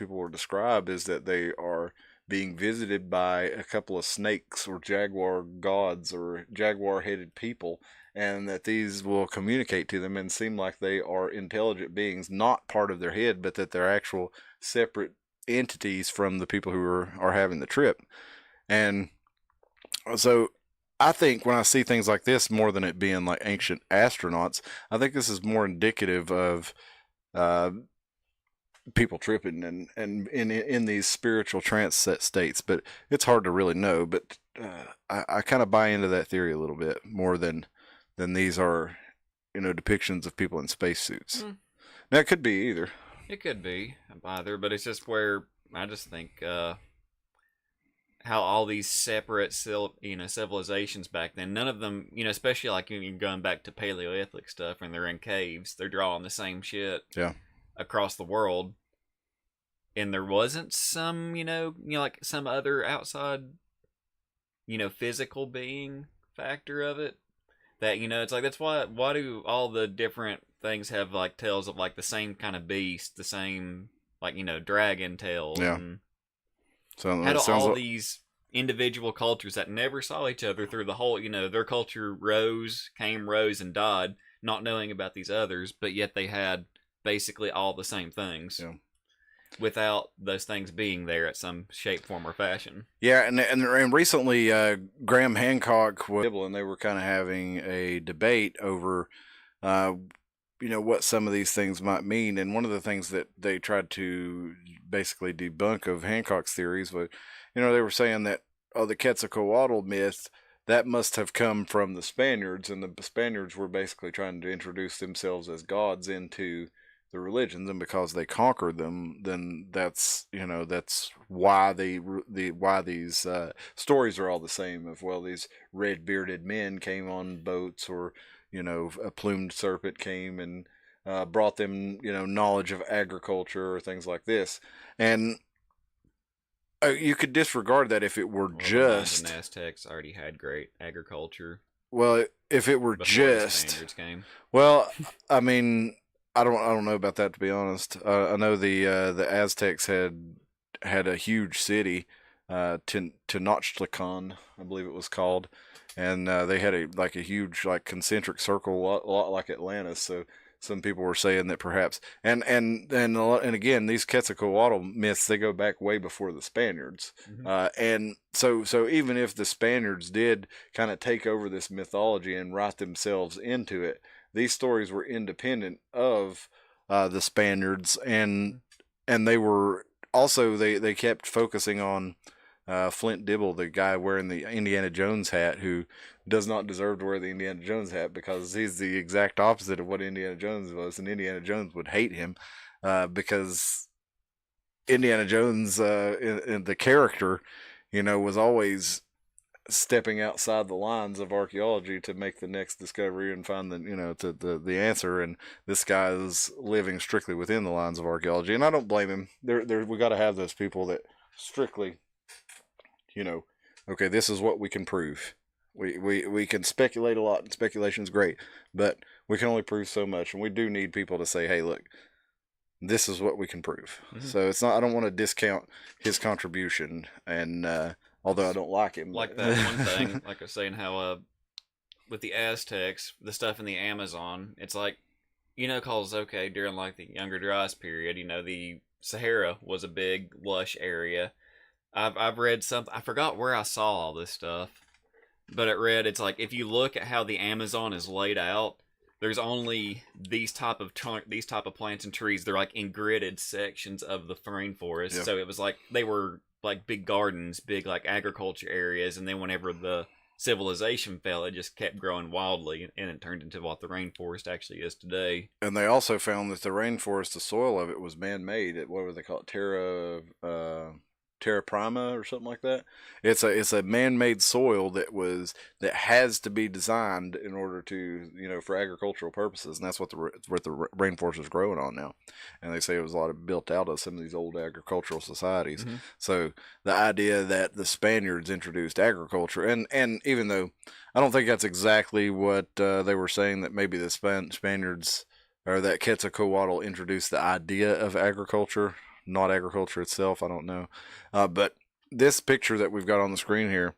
will describe is that they are being visited by a couple of snakes or jaguar gods or jaguar headed people, and that these will communicate to them and seem like they are intelligent beings, not part of their head, but that they're actual separate entities from the people who are having the trip. And so I think when I see things like this, more than it being like ancient astronauts, I think this is more indicative of uh, people tripping and in these spiritual trance set states. But it's hard to really know. But I kind of buy into that theory a little bit more than these are, depictions of people in spacesuits. Now it could be either. It could be either, but it's just where I just think how all these separate, civilizations back then, none of them, especially like you're going back to Paleolithic stuff, and they're in caves, they're drawing the same shit, across the world, and there wasn't some, like some other outside, physical being factor of it. That it's like that's why do all the different things have like tails of like the same kind of beast, the same like dragon tail, and so how do all these individual cultures that never saw each other through the whole their culture rose and died, not knowing about these others, but yet they had basically all the same things. Without those things being there at some shape, form, or fashion. Yeah, and recently Graham Hancock was and they were kind of having a debate over, what some of these things might mean. And one of the things that they tried to basically debunk of Hancock's theories was, they were saying that the Quetzalcoatl myth, that must have come from the Spaniards, and the Spaniards were basically trying to introduce themselves as gods into the religions, and because they conquered them, then that's why why these stories are all the same. Of these red bearded men came on boats, or a plumed serpent came and brought them knowledge of agriculture or things like this, and you could disregard that if it were just the Aztecs already had great agriculture. Well, if it were just the Spaniards came. Well, I mean, I don't know about that, to be honest. I know the Aztecs had a huge city, Tenochtitlan, I believe it was called, and they had a huge like concentric circle, a lot like Atlantis. So some people were saying that perhaps, and again, these Quetzalcoatl myths, they go back way before the Spaniards, and so even if the Spaniards did kind of take over this mythology and write themselves into it, these stories were independent of the Spaniards, and they were also they kept focusing on Flint Dibble, the guy wearing the Indiana Jones hat, who does not deserve to wear the Indiana Jones hat because he's the exact opposite of what Indiana Jones was, and Indiana Jones would hate him because Indiana Jones, in the character, was always stepping outside the lines of archaeology to make the next discovery and find the answer, and this guy is living strictly within the lines of archaeology, and I don't blame him. We got to have those people that strictly, okay, this is what we can prove. We can speculate a lot, and speculation's great, but we can only prove so much, and we do need people to say, hey, look, this is what we can prove. So it's not, I don't want to discount his contribution, and although I don't like him. Like that one thing, like I was saying, how with the Aztecs, the stuff in the Amazon, it's like, cause okay, during like the Younger Dryas period, the Sahara was a big lush area. I've read something, I forgot where I saw all this stuff, but it's like if you look at how the Amazon is laid out, there's only these type of plants and trees. They're like in gridded sections of the rainforest. Yeah. So it was like they were like big gardens, big like agriculture areas, and then whenever the civilization fell, it just kept growing wildly, and it turned into what the rainforest actually is today. And they also found that the rainforest, the soil of it was man-made. What would they call it? Terra prima or something like that. It's a man-made soil that has to be designed in order to for agricultural purposes, and that's what the rainforest is growing on now. And they say it was a lot built out of some of these old agricultural societies. So the idea that the Spaniards introduced agriculture, and even though I don't think that's exactly what they were saying, that maybe the Spaniards or that Quetzalcoatl introduced the idea of agriculture, not agriculture itself. I don't know. But this picture that we've got on the screen here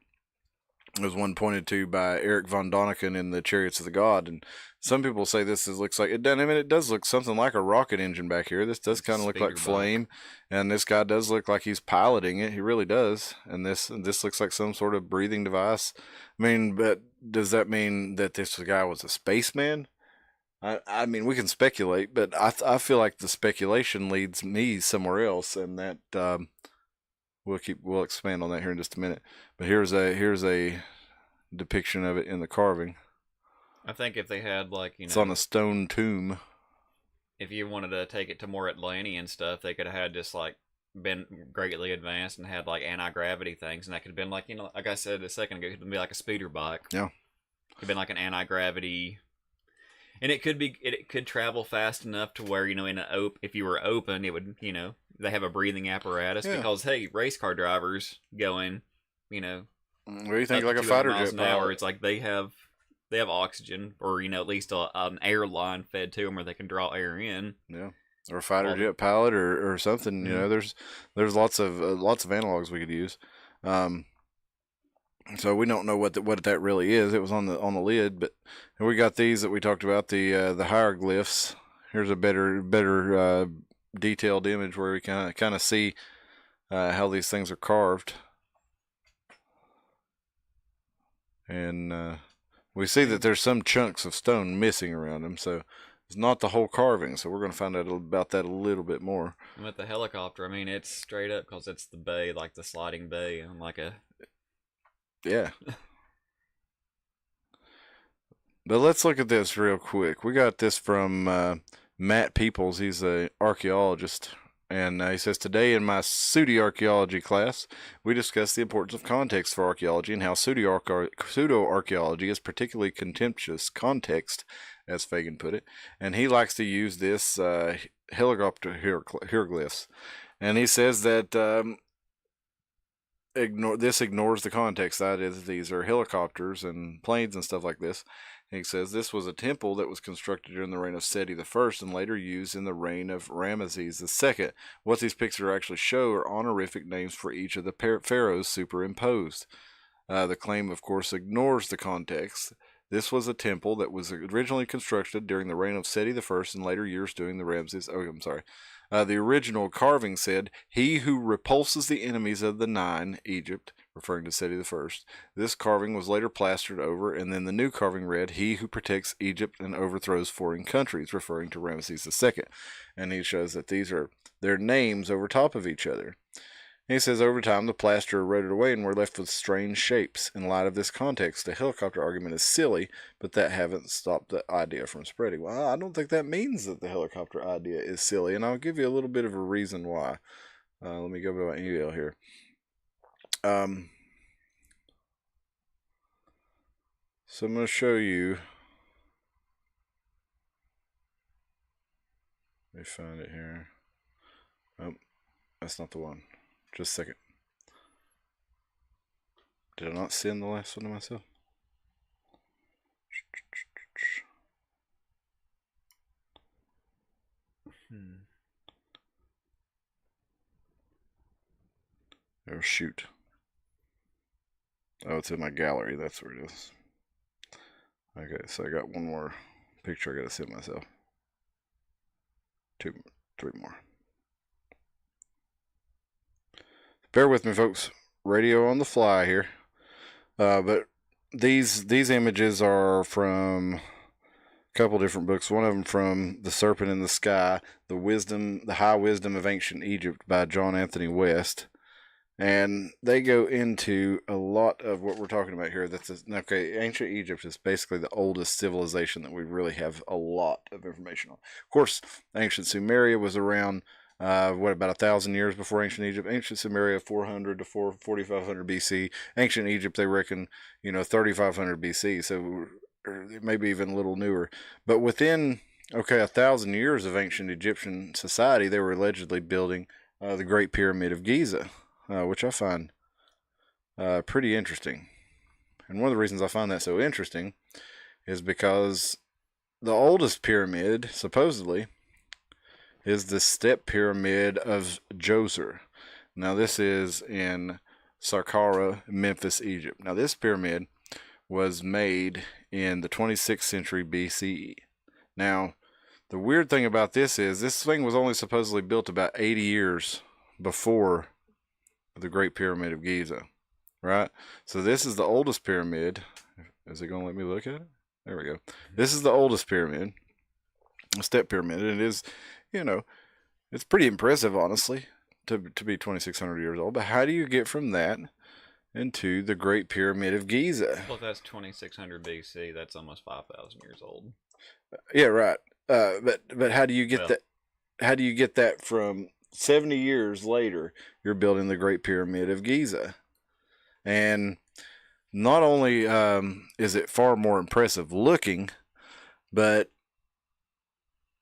was one pointed to by Eric von Däniken in the Chariots of the God, and some people say looks like it doesn't. I mean, it does look something like a rocket engine back here. This does kind of look like flame, and this guy does look like he's piloting it. He really does. And this looks like some sort of breathing device. I mean, but does that mean that this guy was a spaceman? I mean, we can speculate, but I feel like the speculation leads me somewhere else, and that we'll expand on that here in just a minute. But here's a depiction of it in the carving. I think if they had it's on a stone tomb. If you wanted to take it to more Atlantean stuff, they could have had just been greatly advanced and had anti-gravity things, and that could have been like I said a second ago, it could be like a speeder bike. Yeah, it could have been like an anti-gravity. And it could travel fast enough to where, if you were open, it would, they have a breathing apparatus because, hey, race car drivers going, what do you think, like a fighter jet an hour, it's like they have oxygen, or, at least an air line fed to them where they can draw air in. Yeah. Or a fighter jet pilot or something, there's lots of analogs we could use. So we don't know what that really is. It was on the lid, but we got these that we talked about, the hieroglyphs. Here's a better detailed image where we kind of see how these things are carved, and we see that there's some chunks of stone missing around them. So it's not the whole carving. So we're going to find out about that a little bit more. And with the helicopter, I mean, it's straight up because it's the bay, like the sliding bay, and yeah. But let's look at this real quick. We got this from Matt Peoples. He's an archaeologist. And he says, today in my pseudo-archaeology class, we discussed the importance of context for archaeology and how pseudo-archaeology is particularly contemptuous context, as Fagan put it. And he likes to use this helicopter hieroglyphs. And he says that ignores the context. That is, these are helicopters and planes and stuff like this. He says this was a temple that was constructed during the reign of Seti I and later used in the reign of Ramesses II. What these pictures actually show are honorific names for each of the pharaohs superimposed. The claim, of course, ignores the context. This was a temple that was originally constructed during the reign of Seti I and later years during the Ramses. Oh, I'm sorry. The original carving said, "He who repulses the enemies of the Nine, Egypt," referring to Seti I. This carving was later plastered over, and then the new carving read, "He who protects Egypt and overthrows foreign countries," referring to Ramses II. And he shows that these are their names over top of each other. He says, over time, the plaster eroded away and we're left with strange shapes. In light of this context, the helicopter argument is silly, but that haven't stopped the idea from spreading. Well, I don't think that means that the helicopter idea is silly, and I'll give you a little bit of a reason why. Let me go to my email here. So I'm going to show you. Let me find it here. Oh, that's not the one. Just a second. Did I not send the last one to myself? Oh, shoot. Oh, it's in my gallery. That's where it is. Okay, so I got one more picture I got to send myself. 3 more. Bear with me, folks. Radio on the fly here. But these images are from a couple different books. One of them from The Serpent in the Sky, The High Wisdom of Ancient Egypt by John Anthony West. And they go into a lot of what we're talking about here. Okay, ancient Egypt is basically the oldest civilization that we really have a lot of information on. Of course, ancient Sumeria was around about 1,000 years before ancient Egypt. Ancient Sumeria 400 to 4,500 BC. Ancient Egypt, they reckon, 3,500 BC. So maybe even a little newer. But within 1,000 years of ancient Egyptian society, they were allegedly building the Great Pyramid of Giza, which I find pretty interesting. And one of the reasons I find that so interesting is because the oldest pyramid, supposedly, is the step pyramid of Djoser. Now, this is in Saqqara, Memphis, Egypt. Now, this pyramid was made in the 26th century BCE. Now, the weird thing about this is this thing was only supposedly built about 80 years before the Great Pyramid of Giza, right? So this is the oldest pyramid. Is it going to let me look at it? There we go. This is the oldest pyramid, a step pyramid, and it is, you know, it's pretty impressive, honestly, to be 2,600 years old. But how do you get from that into the Great Pyramid of Giza? Well, if that's 2600 BC, that's almost 5,000 years old. Yeah, right. But how do you get Well- that? How do you get that from 70 years later? You're building the Great Pyramid of Giza, and not only is it far more impressive looking, but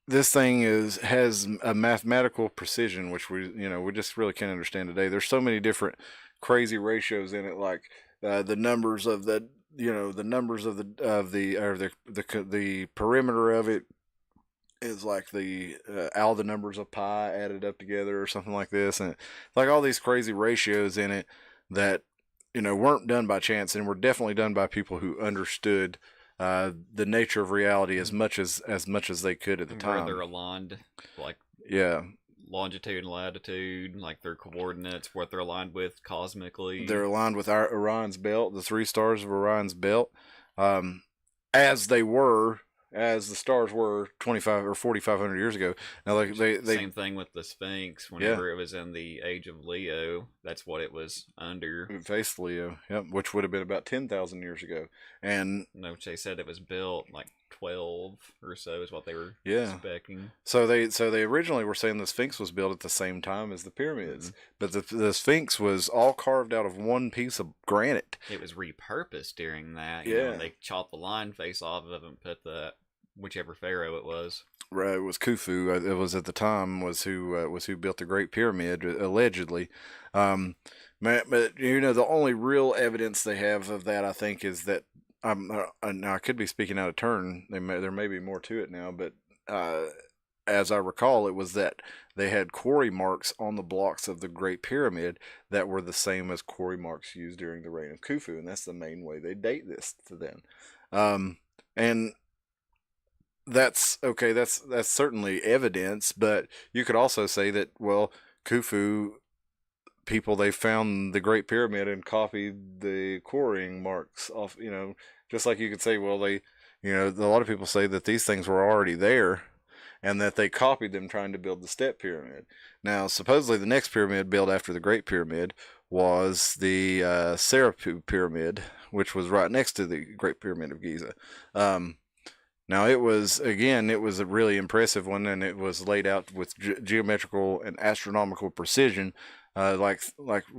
this thing has a mathematical precision which we just really can't understand today. There's so many different crazy ratios in it, like the numbers of the perimeter of it is like all the numbers of pi added up together or something like this, and like all these crazy ratios in it that weren't done by chance, and were definitely done by people who understood the nature of reality as much as they could at the Where time. they're aligned, like Yeah, longitude and latitude, like their coordinates, what they're aligned with cosmically. they're aligned with Orion's belt, the three stars of Orion's belt, as the stars were 2,500 or 4,500 years ago. Now, like they Same thing with the Sphinx. Whenever it was in the age of Leo, that's what it was under. faced Leo, yep, which would have been about 10,000 years ago, and No, they said it was built like 12 or so is what they were Yeah. expecting. so they originally were saying the Sphinx was built at the same time as the pyramids, but the Sphinx was all carved out of one piece of granite. It was repurposed during that. Yeah. They chopped the line face off of it and put whichever pharaoh it was. Right, it was Khufu. It was at the time was who built the Great Pyramid, allegedly. But the only real evidence they have of that, I think, is that now I could be speaking out of turn. There may be more to it now, but as I recall, it was that they had quarry marks on the blocks of the Great Pyramid that were the same as quarry marks used during the reign of Khufu, and that's the main way they date this to them. And that's okay. That's certainly evidence, but you could also say that, well, Khufu people, they found the Great Pyramid and copied the quarrying marks off. Just like you could say, well, a lot of people say that these things were already there, and that they copied them trying to build the step pyramid. Now, supposedly the next pyramid built after the Great Pyramid was the Serapu Pyramid, which was right next to the Great Pyramid of Giza. Now, it was a really impressive one, and it was laid out with geometrical and astronomical precision, like